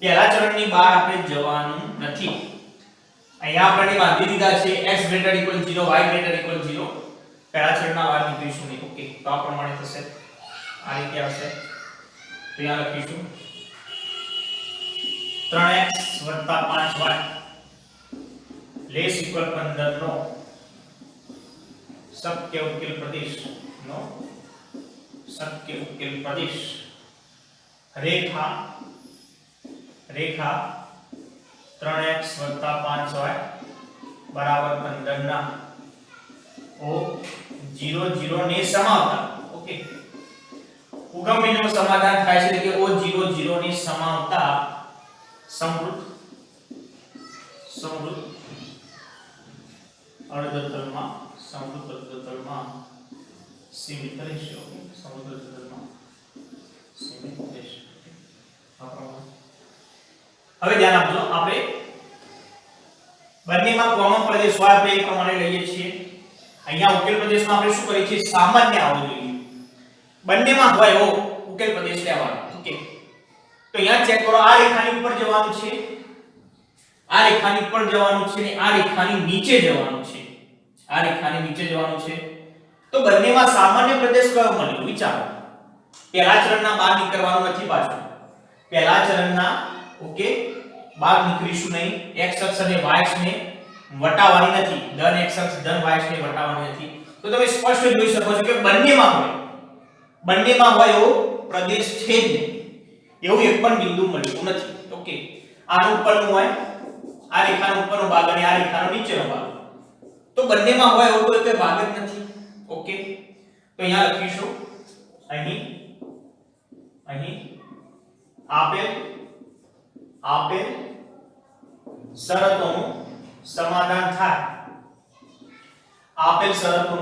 પહેલા ચરણની બહાર આપણે જવાનું નથી. અહીંયા આપણે બાંધી દીધા છે x > 0 y > 0. પહેલા ચરણના બહાર નીકળીશું નહીં. ઓકે, તો આ પ્રમાણે થશે, આ રીતે આવશે. તો અહીંયા લખીશું 3x + 5y < 15 નો શક્ય ઉકેલ પ્રદેશ રેખા 3x + 5y = 15 ના O00 ને સમાવતા. ઓકે, ઉગમ બિંદુનું સમાધાન થાય છે કે O00 ને સમાવતા સમૃદ્ધ અર્ધતલમાં સીમિત રહેશે. ઓકે, સમૃદ્ધ અર્ધતલમાં સીમિત રહેશે. હવે ધ્યાન આપજો, આપણે બંનેમાં કોમન પ્રદેશ હોય આપણે એ પ્રમાણે લઈએ છીએ. અહીંયા ઉકેલ પ્રદેશમાં આપણે શું કરીએ છીએ? સામાન્ય આવવું જોઈએ. બંનેમાં હોય એવો ઉકેલ પ્રદેશ લેવાનો. ઓકે, તો અહીંયા ચેક કરો, આ રેખાની ઉપર જવાનું છે, આ રેખાની ઉપર જવાનું છે, આ રેખાની નીચે જવાનું છે, આ રેખાની નીચે જવાનું છે. તો બંનેમાં સામાન્ય પ્રદેશ કયો મળ્યો? વિચારો. પહેલા ચરણના બહાર નીકળવાનું નથી પાછું. પહેલા ચરણના ઓકે બહાર નીકળીશું નહીં. x અક્ષ અને y અક્ષને વટાવવાની નથી. ધન x અક્ષ ધન y અક્ષને વટાવવાની નથી. તો તમે સ્પષ્ટ જોઈ શકો છો કે બંનેમાં હોય એવો પ્રદેશ છે જ નહીં. એવું એક પણ બિંદુ મળ્યું નથી. ઓકે, આનો ઉપરનું હોય, આ રેખાનો ઉપરનો ભાગ અને આ રેખાનો નીચેનો ભાગ. તો બંનેમાં હોય એવો કોઈ ભાગ જ નથી. ઓકે, તો અહીંયા લખીશું, અહીં આપેલ શરતોનું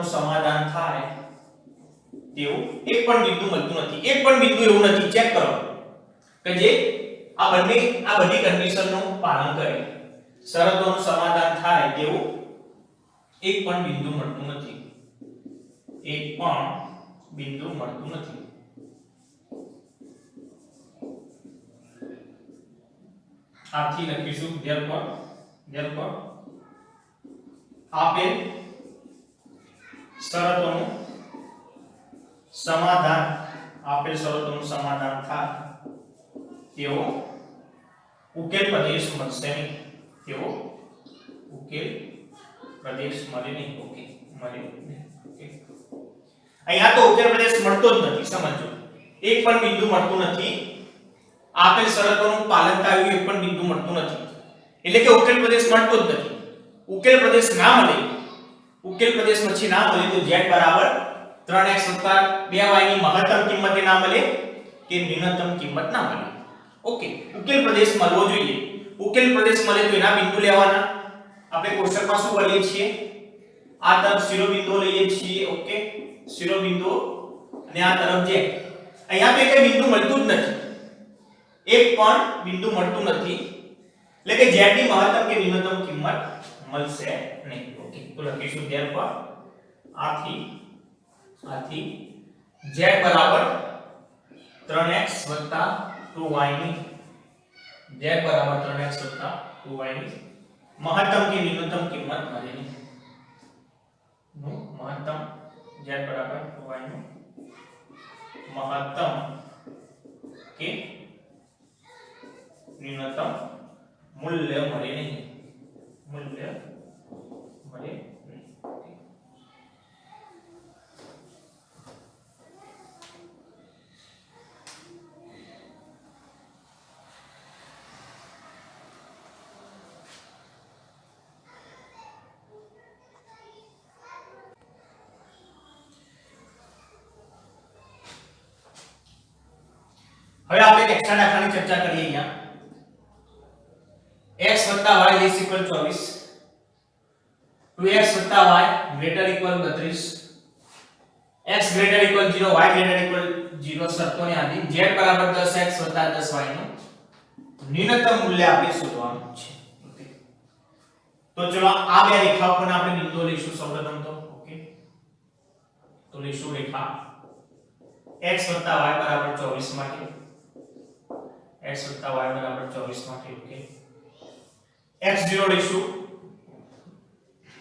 સમાધાન થાય તેવું એક પણ બિંદુ મળતું નથી. એક પણ બિંદુ એવું નથી, ચેક કરો, કે જે આ બધી કન્ડિશનનું પાલન કરે. શરતોનું સમાધાન થાય તેવું એક પણ બિંદુ મળતું નથી. આથી લખીશું therefore આપેલ શરતોનું સમાધાન થાય તેવો ઉકેલ પ્રદેશ મળશે નહીં. મળે નહીં. ઓકે, મળે નહીં. ઓકે, અહીંયા તો ઉકેલ પ્રદેશ મળતો જ નથી. સમજો, એક પણ બિંદુ મળતું નથી. આપેલ શરતોનું પાલન થાય એવું એક પણ બિંદુ મળતું નથી. એટલે કે ઉકેલ પ્રદેશ મળતો જ નથી. ઉકેલ પ્રદેશ ના મળે, ઉકેલ પ્રદેશ પછી ના મળે તો z = 3x + 2y ની મહત્તમ કિંમત ના મળે કે ન્યૂનતમ કિંમત ના મળે. ઓકે, ઉકેલ પ્રદેશ મળવો જોઈએ. ઉકેલ પ્રદેશ મળે તો એના બિંદુ લેવાના. આપણે કોષ્ટકમાં શું કરીએ છીએ? આ તરફ શિરોબિંદુ લઈએ છીએ. ઓકે, શિરોબિંદુ અને આ તરફ z. અહીંયા તો એક બિંદુ મળતું જ નથી. એક પણ બિંદુ મળતું નથી. એટલે કે z ની મહત્તમ કે ન્યૂનતમ કિંમત મળશે નહીં. ઓકે, તો લખીશું therefore આથી z = 3x + 2y ની મહત્તમ કે ન્યૂનતમ કિંમત મળે નહીં. મહત્તમ z = 2y નું મહત્તમ કે ન્યૂનતમ મૂલ્ય મળે નહીં, મૂલ્ય મળે નહીં. હવે આપણે એક એક્સ્ટ્રા દાખલાની ચર્ચા કરીએ અહીંયા. x y = 24, 2x y ≥ 32, x ≥ 0, y ≥ 0 શરતોને આધીન z બરાબર 10x + 10y નું ન્યૂનતમ મૂલ્ય આપણે શોધવાનું છે. ઓકે, તો ચલો આ બે રેખાઓ પર આપણે બિંદુઓ લઈશું સૌપ્રથમ તો. ઓકે, તો લઈશું રેખા x + y = 24 માટે, x + y = 24 માટે. ઓકે, x0 લઈશું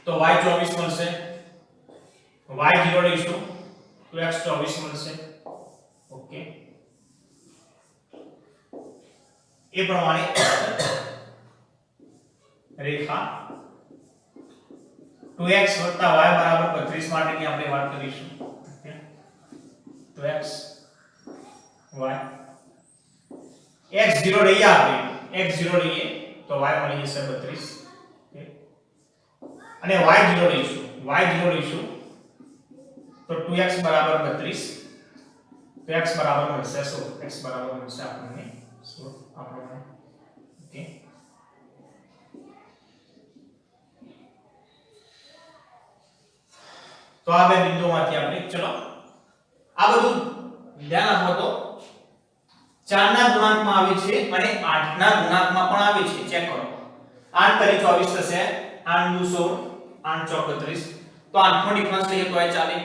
તો y 24 મળશે, y0 લઈશું તો x 24 મળશે. ઓકે, એ પ્રમાણે રેખા 2x + y = 32 માટેની આપણે વાત કરીશું. ઓકે, તો x y x0 લઈએ આપણે, x0 લઈએ તો y મળી જશે 32. ઓકે, અને y0 લઈશું, y0 લઈશું તો 2x = 32, તો x બરાબર મળશે 16, x બરાબર મળશે આપણને 16 આ પ્રમાણે. ઓકે, તો આ બે બિંદુઓમાંથી આપણે ચલો આ બધું ધ્યાન આપો તો 4 ના ગુણાંકમાં આવે છે અને 8 ના ગુણાંકમાં પણ આવે છે. ચેક કરો, 8 તરી 24 થશે, 8 દુ 16, 8 ચોક 32, તો 8 નો ડિફરન્સ લઈએ તોય ચાલે,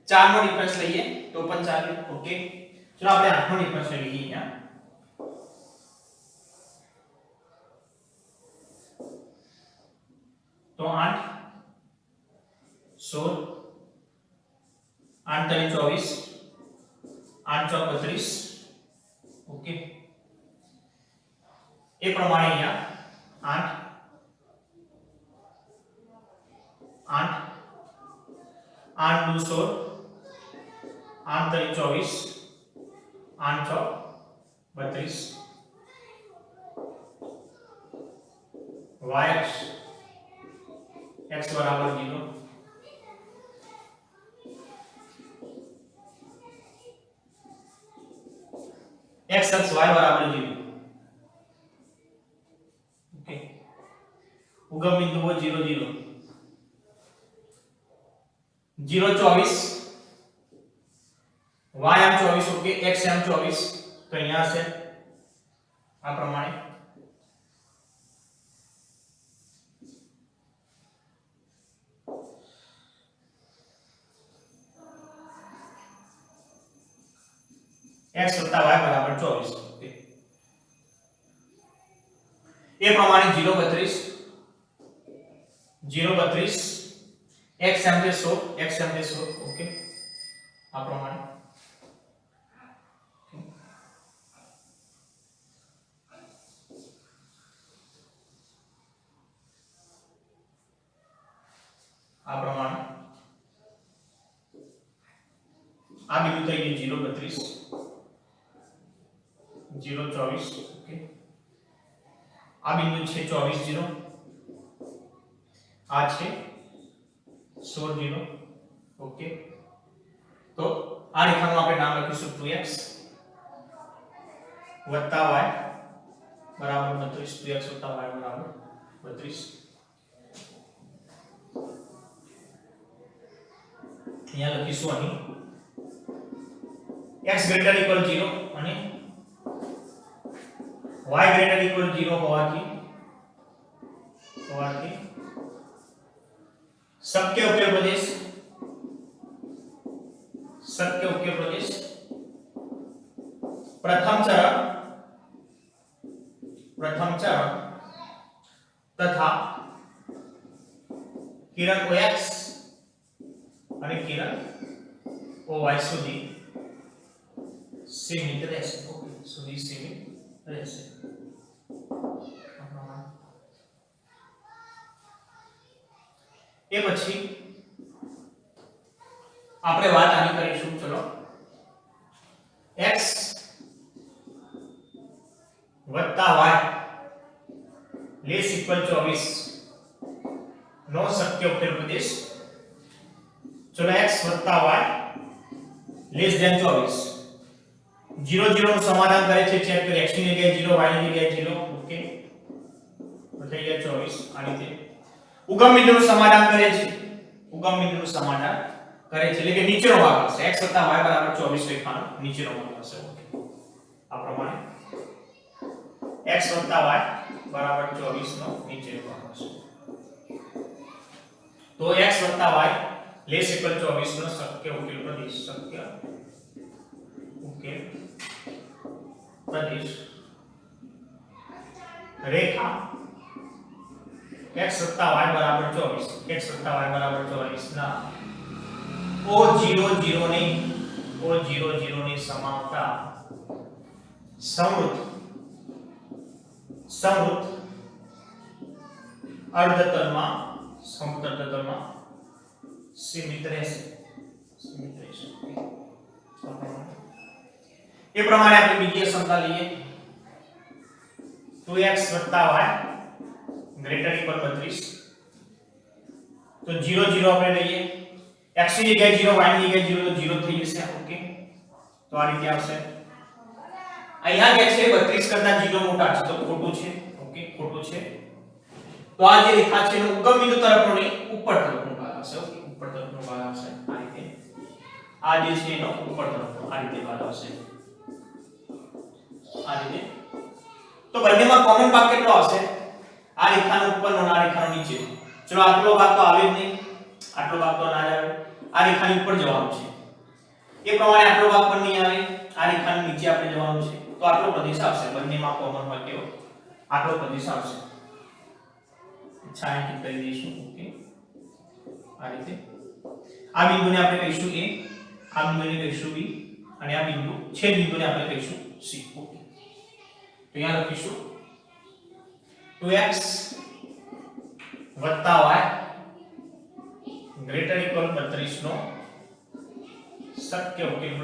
4 નો ડિફરન્સ લઈએ તો પણ ચાલે. ઓકે, ચલો આપણે 8 નો ડિફરન્સ લઈએ અહીંયા. તો 8 16, 8 તરી 24, 8 ચોક 32. ઓકે, એ પ્રમાણે અહીંયા 8 8 દુ 16, 8 તરી 24, 8 ચોક 32, y x બરાબર 0, x અક્ષ y બરાબર 0. ઓકે, ઉગમ બિંદુઓ 0 0 0 24, y આમ 24. ઓકે, x આમ 24, તો અહીંયા હશે આ પ્રમાણે. x + y = 24. ઓકે, એ પ્રમાણે 0 32, 0 32, x આમ 100, x આમ 100. ઓકે, આ પ્રમાણે. આ પ્રમાણે આ બિંદુ થઈ ગયું 0 32, 0 24. ઓકે, આ બિંદુ છે 24 0, આ છે 16 0. ઓકે, તો આ રેખાનું આપણે નામ લખીશું 2x + y = 32, 2x + y = 32. અહીંયા લખીશું અહીં x ≥ 0 અને y ≥ 0 હોવાથી શક્ય ઉકેલ પ્રદેશ પ્રથમ ચરણ તથા કિરણ OX અને કિરણ OY સુધી સીમિત રહેશે. ઓકે, સુધી સીમિત રહેશે. એ પછી આપણે વાત આની કરીશું. ચલો x y લેસ ઇક્વલ 24 નો શક્ય ઉકેલ પ્રદેશ. ચલો x y લેસ ધેન 24 0 0 નું સમાધાન કરે છે. ચેક કરો x ની જગ્યાએ 0 y ની જગ્યાએ 0. ઓકે તો થઈ ગયા 24. આ રીતે ઉગમ બિંદુનું સમાધાન કરે છે. ઉગમ બિંદુનું સમાધાન કરે છે એટલે કે નીચેનો ભાગ હશે. x y બરાબર 24 રેખાનો નીચેનો ભાગ હશે. ઓકે આ પ્રમાણે x y બરાબર 24 નો નીચેનો ભાગ હશે. તો x y લેસ ઇક્વલ 24 નો શક્ય ઉકેલ પ્રદેશ. શક્ય ઉકેલ પ્રદેશ રેખા x y બરાબર 24 x y બરાબર 24 ના O00 ની સમાવતા સમૃદ્ધ અર્ધતલમાં સીમિત રહેશે. એ પ્રમાણે આપણે બીજી ક્ષમતા લઈએ. 2x y greater equal 32. તો 0 0 આપણે લઈએ. x ની જગ્યાએ 0 y ની જગ્યાએ 0 તો 0 થઈ જશે. ઓકે તો આ રીતે આવશે. અહીંયા જે છે 32 કરતા 0 મોટા છે તો ખોટું છે. ઓકે ખોટું છે. તો આ જે રેખા છે એનો ઉગમ બિંદુ તરફનો નહીં ઉપર તરફનો ભાગ હશે. ઓકે ઉપર તરફનો ભાગ હશે. આ રીતે આ જે છે એનો ઉપર તરફનો આ રીતે ભાગ હશે. આ રીતે તો બંનેમાં કોમન ભાગ કેટલો હશે? આ રેખાનો ઉપરનો અને આ રેખાનો નીચેનો. ચલો આટલો ભાગ તો આવે જ નહીં. આટલો ભાગ તો ના જ આવે. આ રેખાની ઉપર જવાનું છે. એ પ્રમાણે આટલો ભાગ પણ નહીં આવે. આ રેખાની નીચે આપણે જવાનું છે. તો આટલો પ્રદેશ આવશે. બંનેમાં કોમન હોય તેવો આટલો પ્રદેશ આવશે. છાંયાંકિત કરી દઈશું. ઓકે આ રીતે આ બિંદુને આપણે કહીશું A, આ બિંદુને કહીશું B અને આ બિંદુ છેદ બિંદુને આપણે કહીશું C. ઓકે તો અહીંયા લખીશું 2x y ગ્રેટર ઇક્વલ 32 નો શક્ય ઉકેલ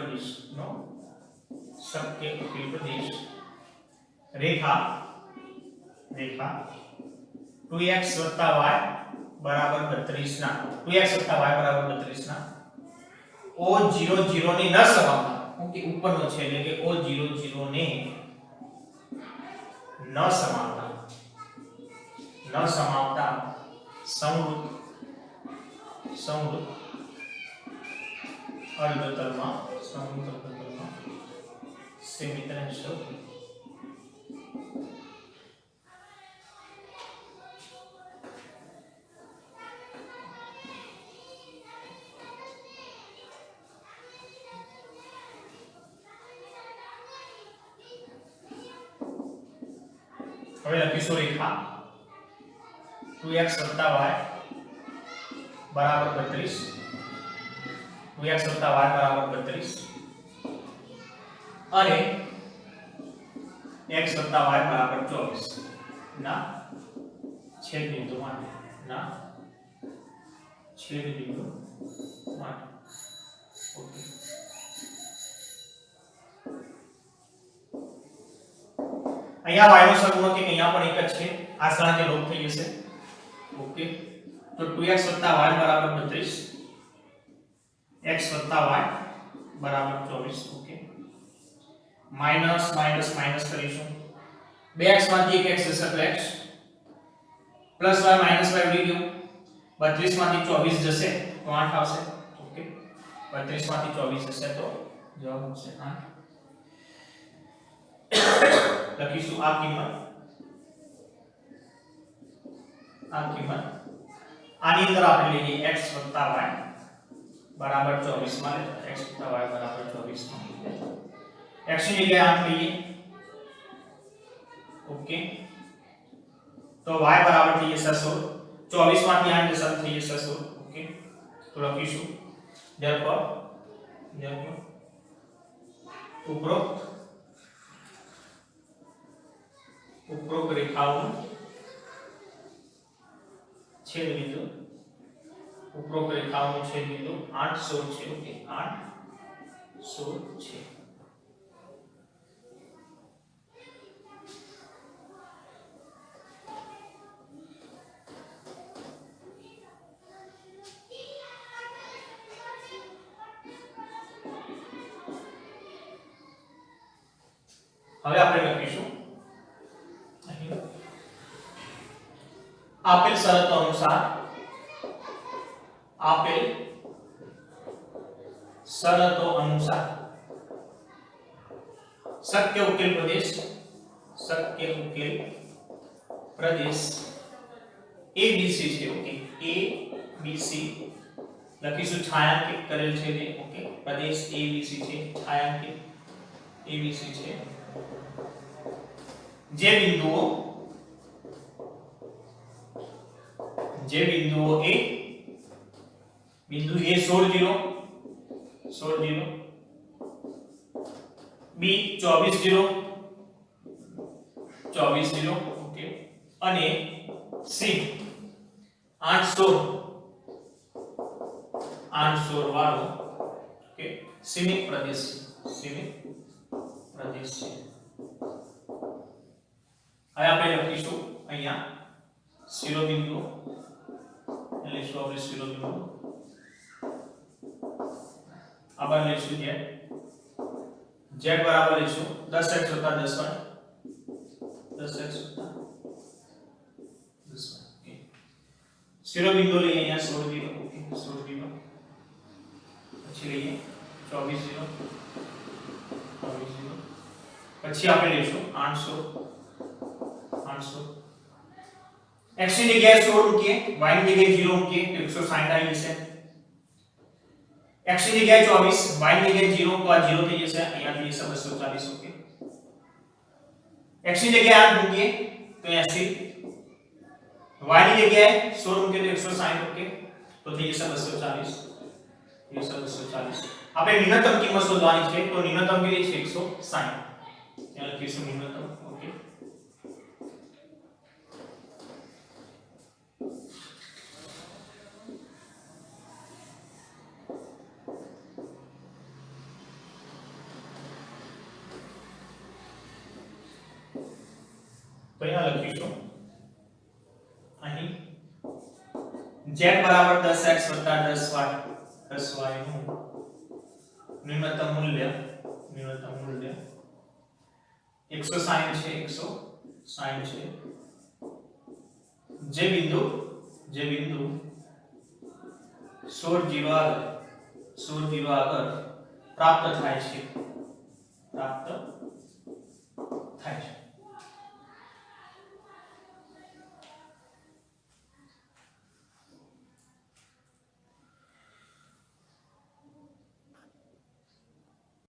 પ્રદેશ રેખા 2x y બરાબર 32 ના 2x y બરાબર 32 ના O00 ની ન સમાવતા. ઓકે ઉપરનો છે એટલે કે O00 ને ન સમાવતા સમૃદ્ધ અર્ધતલમાં સીમિત રહેશે. હવે લખીશું રેખા 2x y બરાબર 32 2x y બરાબર 32 અને x y બરાબર 24 ના છેદ બિંદુ માટે ઓકે અહીંયા y નો સગુણક અહીંયા પણ એક જ છે. આ સળંગે લોપ થઈ જશે. ઓકે તો 2x y બરાબર 32 x y બરાબર 24. ઓકે માઈનસ માઈનસ માઈનસ કરીશું. 2x માંથી 1x જશે તો x plus y minus y ઉડી ગયો. 32 માંથી 24 જશે તો 8 આવશે. ઓકે 32 માંથી 24 જશે તો જવાબ આવશે 8. લખીશું આ કિંમત આની અંદર આપણે લઈએ x y બરાબર 24 માં x y બરાબર 24 માં x ની જગ્યાએ 8 લઈએ. ઓકે તો y બરાબર થઈ જશે 16. 24 માંથી 8 જશે થઈ જશે 16. ઓકે તો લખીશું therefore ઉપરોક્ત રેખાઓનું છેદ બિંદુ ઉપરોક્ત રેખાઓનું છેદબિંદુ 8 16 છે. ઓકે 8 16 છે. હવે આપણે લખીશું અહીં આપેલ શરતો અનુસાર શક્ય ઉકેલ પ્રદેશ ABC છે. ઓકે ABC લખીશું છાયાંકિત કરેલ છે તે. ઓકે પ્રદેશ ABC છે, છાયાંકિત ABC છે. જે બિંદુઓ A બિંદુ A 16 0 B 24 0 ઓકે અને C 8 16 વાળો ઓકે સીમિત પ્રદેશ છે. હવે આપણે લખીશું અહીંયા શિરોબિંદુ એટલે શિરોબિંદુ આবার લઈશું z બરાબર લઈશું 10x + 10y 10x + 10y. Okay શિરોબિંદુ લઈએ અહીંયા 16 0 ઓકે 16 0 પછી લઈએ 24 0 પછી આપણે લઈશું 8 x ની જગ્યાએ 16 મૂકીએ, y ની જગ્યાએ 0 મૂકીએ તો 160 આવી જશે. x ની જગ્યાએ 24, y ની જગ્યાએ 0 તો આ 0 થઈ જશે. અહીંયા થઈ જશે 240. ઓકે x ની જગ્યાએ 8 મૂકીએ તો 80, y ની જગ્યાએ 16 મૂકીએ તો 160. ઓકે તો થઈ જશે 240. આપણે ન્યૂનતમ કિંમત શોધવાની છે તો ન્યૂનતમ કેટલી છે 160. ત્યાં લખીશું ન્યૂનતમ. ઓકે તો અહીંયા લખીશું અહીં z બરાબર 10x + 10y નું ન્યૂનતમ મૂલ્ય 160 છે. 160 છે. જે બિંદુ 16 0 આગળ પ્રાપ્ત થાય છે.